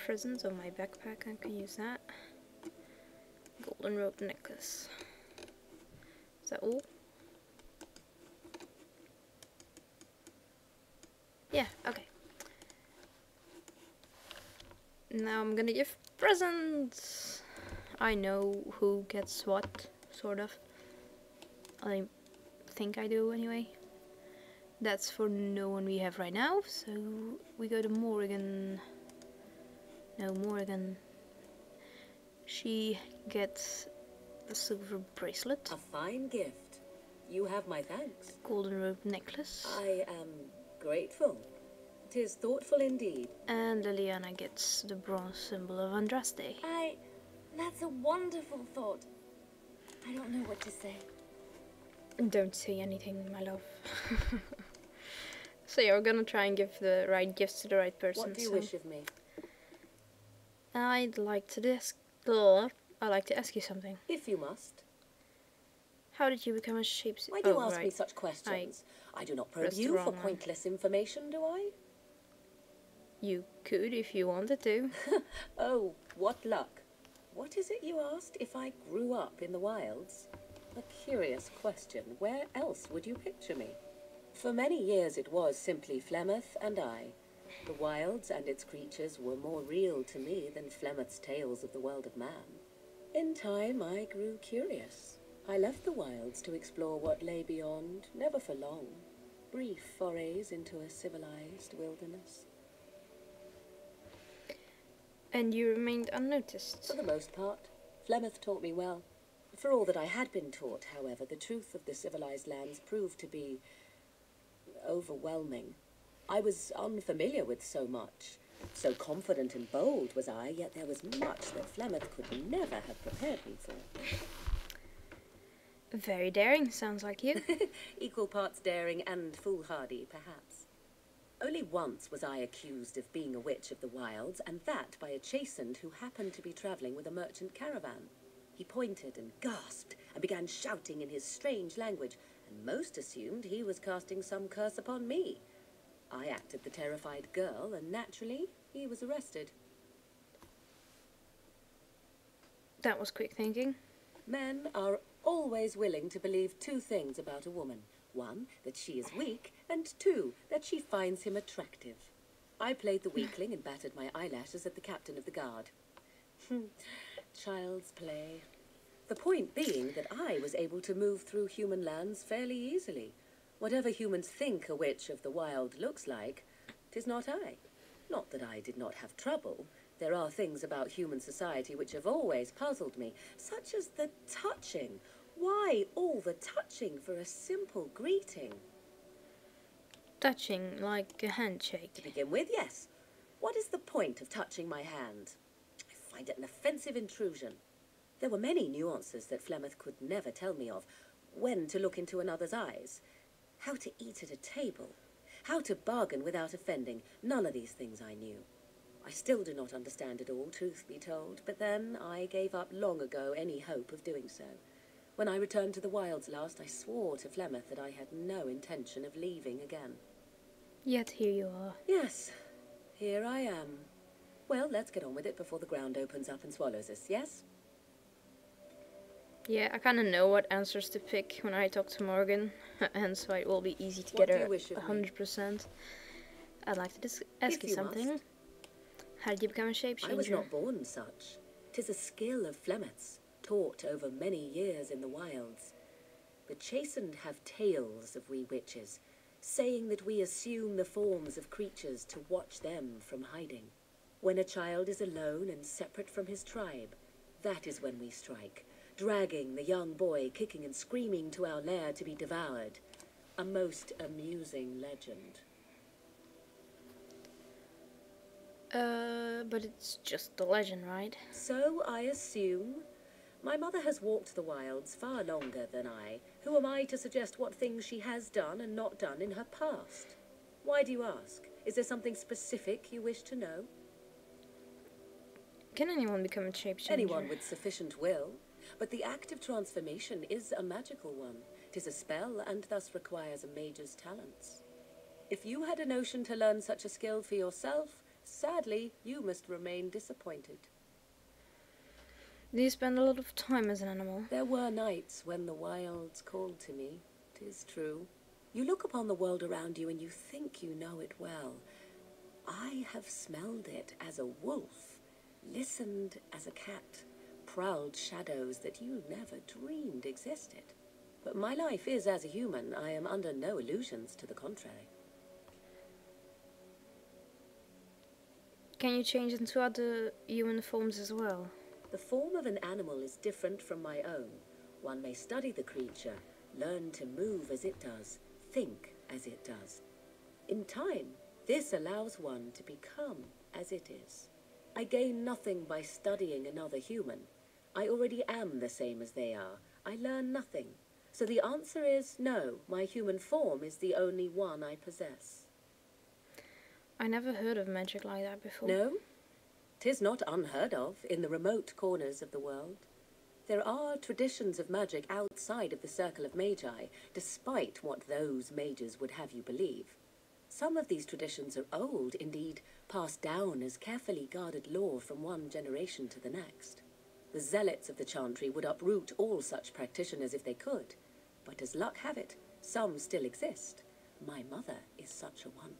presents on my backpack. I can use that. Golden rope necklace. Is that all? Yeah, okay. Now I'm gonna give presents. I know who gets what, sort of. I think I do anyway. That's for no one we have right now, so we go to Morgan. No, Morgan. She gets a silver bracelet. A fine gift. You have my thanks. Golden rope necklace. I am grateful. 'Tis thoughtful indeed. And Liliana gets the bronze symbol of Andraste. That's a wonderful thought. I don't know what to say. Don't say anything, my love. So yeah, we're gonna try and give the right gifts to the right person. What do you wish of me? I'd like to ask you something. If you must. How did you become a shapeshifter? Why do you ask me such questions? I do not probe you for pointless information, do I? You could if you wanted to. Oh, what luck. What is it you asked? If I grew up in the wilds? A curious question. Where else would you picture me? For many years it was simply Flemeth and I. The wilds and its creatures were more real to me than Flemeth's tales of the world of man. In time I grew curious. I left the wilds to explore what lay beyond, never for long. Brief forays into a civilized wilderness. And you remained unnoticed? For the most part. Flemeth taught me well. For all that I had been taught, however, the truth of the civilized lands proved to be overwhelming. I was unfamiliar with so much. So confident and bold was I, yet there was much that Flemeth could never have prepared me for. Very daring, sounds like you. Equal parts daring and foolhardy, perhaps. Only once was I accused of being a witch of the wilds, and that by a chastened who happened to be travelling with a merchant caravan. He pointed and gasped and began shouting in his strange language, and most assumed he was casting some curse upon me. I acted the terrified girl, and naturally, he was arrested. That was quick thinking. Men are always willing to believe two things about a woman. One, that she is weak, and two, that she finds him attractive. I played the weakling and battered my eyelashes at the captain of the guard. Child's play. The point being that I was able to move through human lands fairly easily. Whatever humans think a witch of the wild looks like, 'tis not I. Not that I did not have trouble. There are things about human society which have always puzzled me, such as the touching. Why all the touching for a simple greeting? Touching, like a handshake. To begin with, yes. What is the point of touching my hand? I find it an offensive intrusion. There were many nuances that Flemeth could never tell me of. When to look into another's eyes. How to eat at a table. How to bargain without offending. None of these things I knew. I still do not understand it all, truth be told, but then I gave up long ago any hope of doing so. When I returned to the wilds last, I swore to Flemeth that I had no intention of leaving again. Yet here you are. Yes, here I am. Well, let's get on with it before the ground opens up and swallows us, yes? Yeah, I kind of know what answers to pick when I talk to Morgan, and so it will be easy to get her 100%. I'd like to ask you something. How did you become a shapeshifter? I was not born such. 'Tis a skill of Flemeth's, taught over many years in the wilds. The chastened have tales of we witches, saying that we assume the forms of creatures to watch them from hiding. When a child is alone and separate from his tribe, that is when we strike, dragging the young boy kicking and screaming to our lair to be devoured. A most amusing legend. But it's just a legend, right? So I assume. My mother has walked the wilds far longer than I. Who am I to suggest what things she has done and not done in her past? Why do you ask? Is there something specific you wish to know? Can anyone become a shapeshifter? Anyone with sufficient will. But the act of transformation is a magical one. 'Tis a spell and thus requires a mage's talents. If you had a notion to learn such a skill for yourself, Sadly, you must remain disappointed. Do you spend a lot of time as an animal? There were nights when the wilds called to me, 'tis true. You look upon the world around you and you think you know it well. I have smelled it as a wolf, listened as a cat, prowled shadows that you never dreamed existed. But my life is as a human. I am under no illusions to the contrary. Can you change into other human forms as well? The form of an animal is different from my own. One may study the creature, learn to move as it does, think as it does. In time, this allows one to become as it is. I gain nothing by studying another human. I already am the same as they are. I learn nothing. So the answer is no, my human form is the only one I possess. I never heard of magic like that before. No? 'Tis not unheard of in the remote corners of the world. There are traditions of magic outside of the circle of magi, despite what those mages would have you believe. Some of these traditions are old, indeed, passed down as carefully guarded lore from one generation to the next. The zealots of the chantry would uproot all such practitioners if they could, but as luck have it, some still exist. My mother is such a one.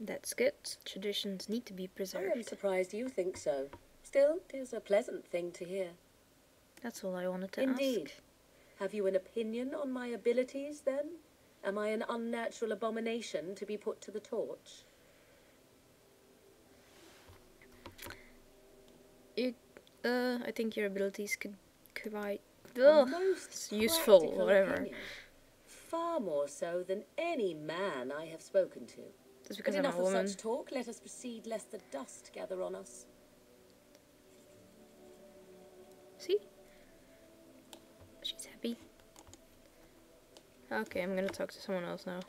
That's good. Traditions need to be I am preserved. surprised you think so. Still, 'tis a pleasant thing to hear. That's all I wanted to Indeed. ask. Have you an opinion on my abilities, then? Am I an unnatural abomination to be put to the torch? I think your abilities could quite A most useful, practical whatever. opinion. Far more so than any man I have spoken to. That's because But I'm enough a of woman. such talk. Let us proceed, lest the dust gather on us. See? She's happy. Okay, I'm gonna talk to someone else now.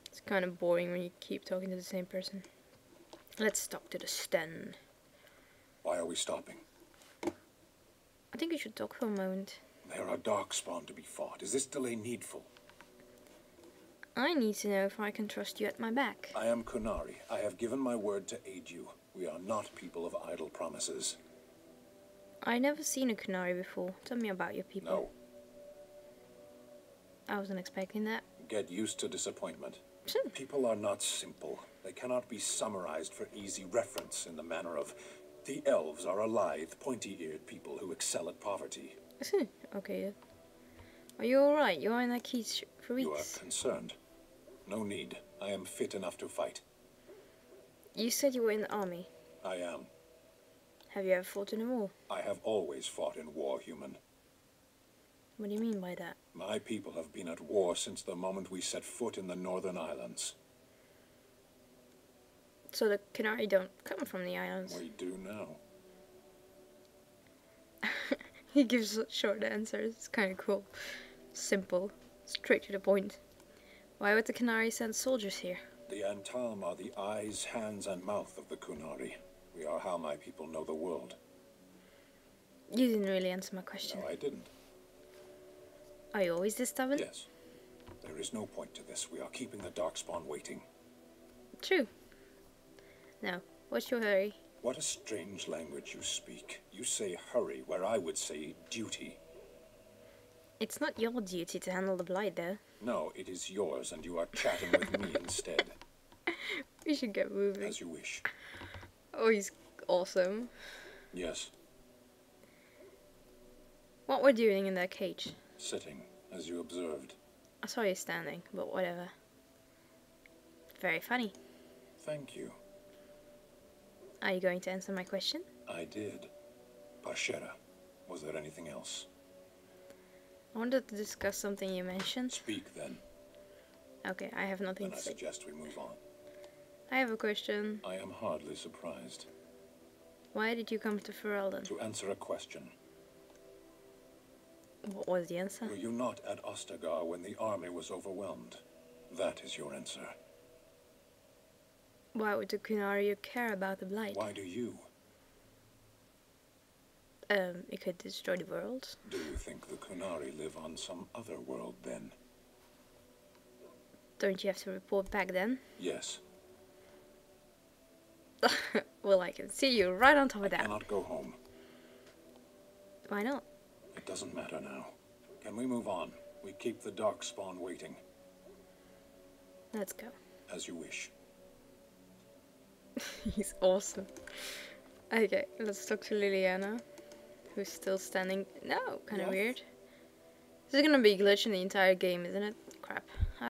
It's kind of boring when you keep talking to the same person. Let's talk to the Sten. Why are we stopping? I think we should talk for a moment. There are darkspawn to be fought. Is this delay needful? I need to know if I can trust you at my back. I am Kunari. I have given my word to aid you. We are not people of idle promises. I never seen a Kunari before. Tell me about your people. No. I wasn't expecting that. Get used to disappointment. People are not simple. They cannot be summarized for easy reference in the manner of the elves are a lithe, pointy-eared people who excel at poverty. Okay. Are you alright? You are in that cage for You are weeks. concerned. No need. I am fit enough to fight. You said you were in the army. I am. Have you ever fought in a war? I have always fought in war, human. What do you mean by that? My people have been at war since the moment we set foot in the Northern Islands. So the Kunari don't come from the islands? We do now. He gives short answers. It's kind of cool. Simple. Straight to the point. Why would the Kunari send soldiers here? The Antalm are the eyes, hands, and mouth of the Kunari. We are how my people know the world. You didn't really answer my question. No, I didn't. Are you always this stubborn? Yes. There is no point to this. We are keeping the Darkspawn waiting. True. Now, what's your hurry? What a strange language you speak. You say hurry, where I would say duty. It's not your duty to handle the blight, though. No, it is yours, and you are chatting with me instead. We should get moving. As you wish. Oh, he's awesome. Yes. What were you doing in that cage? Sitting, as you observed. I saw you standing, but whatever. Very funny. Thank you. Are you going to answer my question? I did. Parshera, was there anything else? I wanted to discuss something you mentioned. Speak then. Okay, I have nothing Then I to say. suggest we move on. I have a question. I am hardly surprised. Why did you come to Ferelden? To answer a question. What was the answer? Were you not at Ostagar when the army was overwhelmed? That is your answer. Why would the Kunari care about the blight? Why do you? It could destroy the world. Do you think the Kunari live on some other world then? don't you have to report back then? Yes. Well, I can see you right on top of I that. cannot go home. Why not? It doesn't matter now. Can we move on? We keep the darkspawn waiting. Let's go. As you wish. He's awesome. Okay, let's talk to Liliana, who's still standing. No, kind of Yes? weird. This is gonna be glitching the entire game, isn't it? Crap.